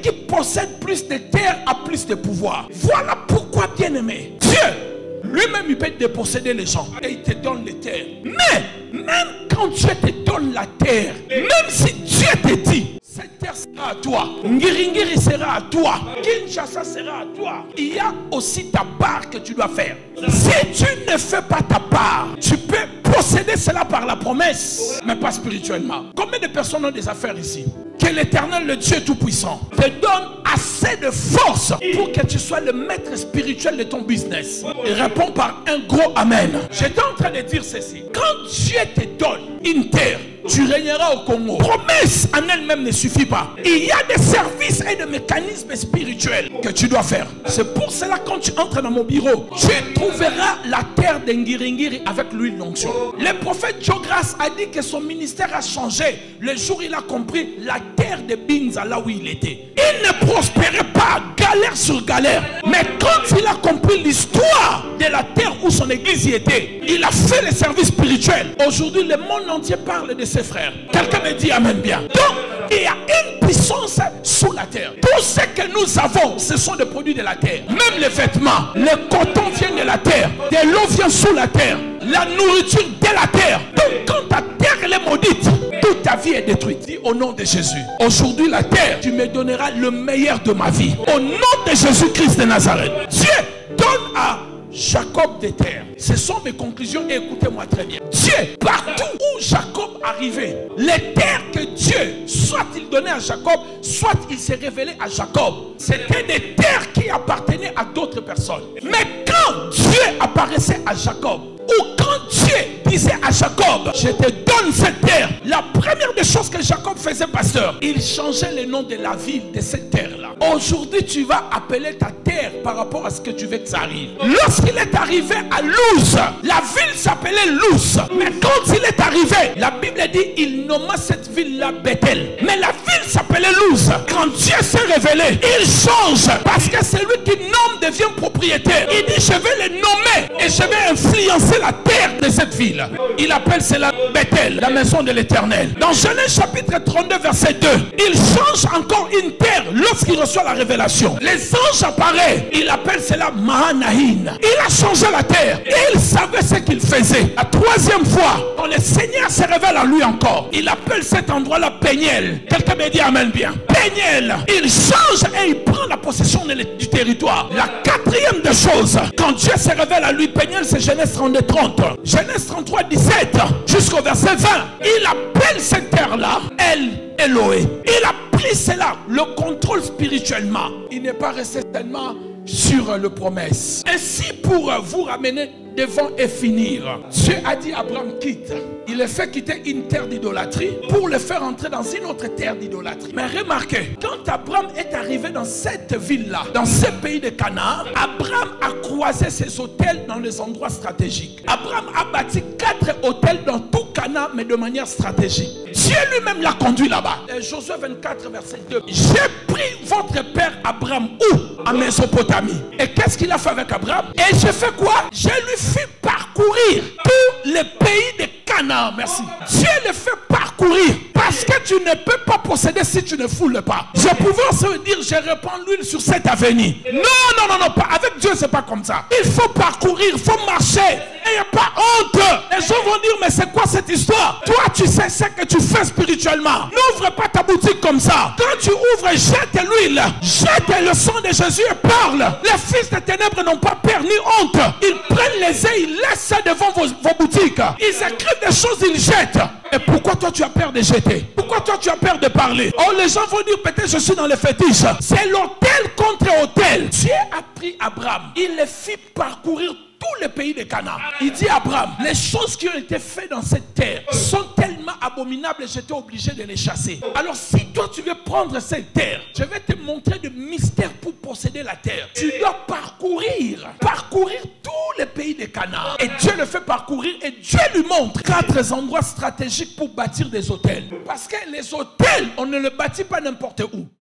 qui possède plus de terre a plus de pouvoir. Voilà pourquoi, bien-aimé, Dieu lui-même, il peut déposséder les gens et il te donne les terres. Mais même quand Dieu te donne la terre, même si Dieu te dit cette terre sera à toi, Ngiringiri sera à toi, Kinshasa sera à toi, il y a aussi ta part que tu dois faire. Si tu ne fais pas ta part, tu peux posséder cela par la promesse, mais pas spirituellement. Combien de personnes ont des affaires ici? Que l'Éternel, le Dieu Tout-Puissant, te donne assez de force pour que tu sois le maître spirituel de ton business. Et réponds par un gros amen. J'étais en train de dire ceci. Quand Dieu te donne une terre, tu régneras au Congo. Promesse en elle-même ne suffit pas. Il y a des services et des mécanismes spirituels que tu dois faire. C'est pour cela quand tu entres dans mon bureau, tu trouveras la terre d'Ngiringiri avec l'huile d'onction. Le prophète Jogras a dit que son ministère a changé le jour où il a compris la terre de Binza là où il était. Il ne prospérait pas, galère sur galère. Mais quand il a compris l'histoire de la terre où son église y était, il a fait le service spirituel. Aujourd'hui, le monde entier parle de ses frères. Quelqu'un me dit amen bien. Donc, il y a une puissance sous la terre. Tout ce que nous avons, ce sont des produits de la terre. Même les vêtements, le coton vient de la terre. De l'eau vient sous la terre. La nourriture de la terre. Donc, quand ta terre elle est maudite, toute ta vie est détruite. Dis au nom de Jésus. Aujourd'hui, la terre, tu me donneras le meilleur de ma vie. Au nom de Jésus-Christ de Nazareth. Dieu donne à Jacob des terres. Ce sont mes conclusions et écoutez-moi très bien. Dieu, partout où Jacob arrivait, les terres que Dieu, soit il donnait à Jacob, soit il s'est révélé à Jacob, c'était des terres qui appartenaient à d'autres personnes. Mais quand Dieu apparaissait à Jacob, ou quand Dieu disait à Jacob, je te donne cette terre, la première des choses que Jacob faisait, pasteur, il changeait le nom de la ville de cette terre-là. Aujourd'hui, tu vas appeler ta terre par rapport à ce que tu veux que ça arrive. Lorsqu'il est arrivé à Luz, la ville s'appelait Luz. Mais quand il est arrivé, la Bible dit, il nomma cette ville-là Bethel. Mais la ville s'appelait Luz. Quand Dieu s'est révélé, il change. Parce que celui qui nomme devient propriétaire. Il dit, je vais le nommer et je vais influencer la terre de cette ville. Il appelle cela Bethel, la maison de l'Éternel. Dans Genèse chapitre 32 verset 2, il change encore une terre lorsqu'il reçoit la révélation. Les anges apparaissent, il appelle cela Mahanaïm. Il a changé la terre et il savait ce qu'il faisait. La troisième fois, quand le Seigneur se révèle à lui encore, il appelle cet endroit-là Péniel. Quelqu'un me dit amen bien. Péniel, il change et il prend la possession du territoire. La quatrième des choses, quand Dieu se révèle à lui, Péniel, c'est Genèse 32 30. Genèse 33 17 jusqu'au verset 20. Il appelle cette terre-là Eloé. Il a pris cela, le contrôle spirituellement. Il n'est pas resté tellement sur le promesse. Ainsi, pour vous ramener devant et finir, Dieu a dit à Abraham, quitte. Il le fait quitter une terre d'idolâtrie pour le faire entrer dans une autre terre d'idolâtrie. Mais remarquez, quand Abraham est arrivé dans cette ville-là, dans ce pays de Canaan, Abraham a croisé ses hôtels dans les endroits stratégiques. Abraham a bâti 4 hôtels dans tout Canaan, mais de manière stratégique. Dieu lui-même l'a conduit là-bas. Josué 24 verset 2. J'ai pris votre père Abraham où? En Mésopotamie. Et qu'est-ce qu'il a fait avec Abraham? Et j'ai fait quoi? Je lui fais parcourir tout le pays de Canaan. Merci. Dieu le fait parcourir parce que tu ne peux pas posséder si tu ne foules pas. Je pouvais se dire, je répands l'huile sur cette avenue. Non, pas. Avec Dieu, c'est pas comme ça. Il faut parcourir, il faut marcher. Et il n'y a pas honte. Les gens vont dire, mais c'est quoi cette histoire? Toi, tu sais ce que tu fais spirituellement. N'ouvre pas ta boutique comme ça. Quand tu ouvres, jette l'huile. Jette le sang de Jésus et parle. Les fils des ténèbres n'ont pas peur ni honte. Ils prennent les œufs, ils laissent ça devant vos boutiques. Ils écrivent des choses, ils jettent. Et pourquoi toi tu as peur de jeter? Pourquoi toi tu as peur de parler? Oh, les gens vont dire peut-être je suis dans les fétiches. C'est l'autel contre autel. Dieu a pris Abraham. Il le fit parcourir tout le pays de Canaan. Il dit à Abraham, les choses qui ont été faites dans cette terre sont tellement abominables et j'étais obligé de les chasser. Alors si toi tu veux prendre cette terre, je vais te montrer des mystères pour posséder la terre. Tu dois parcourir tout le pays de Canaan. Et Dieu le fait parcourir et Dieu lui montre 4 endroits stratégiques pour bâtir des hôtels. Parce que les hôtels, on ne les bâtit pas n'importe où.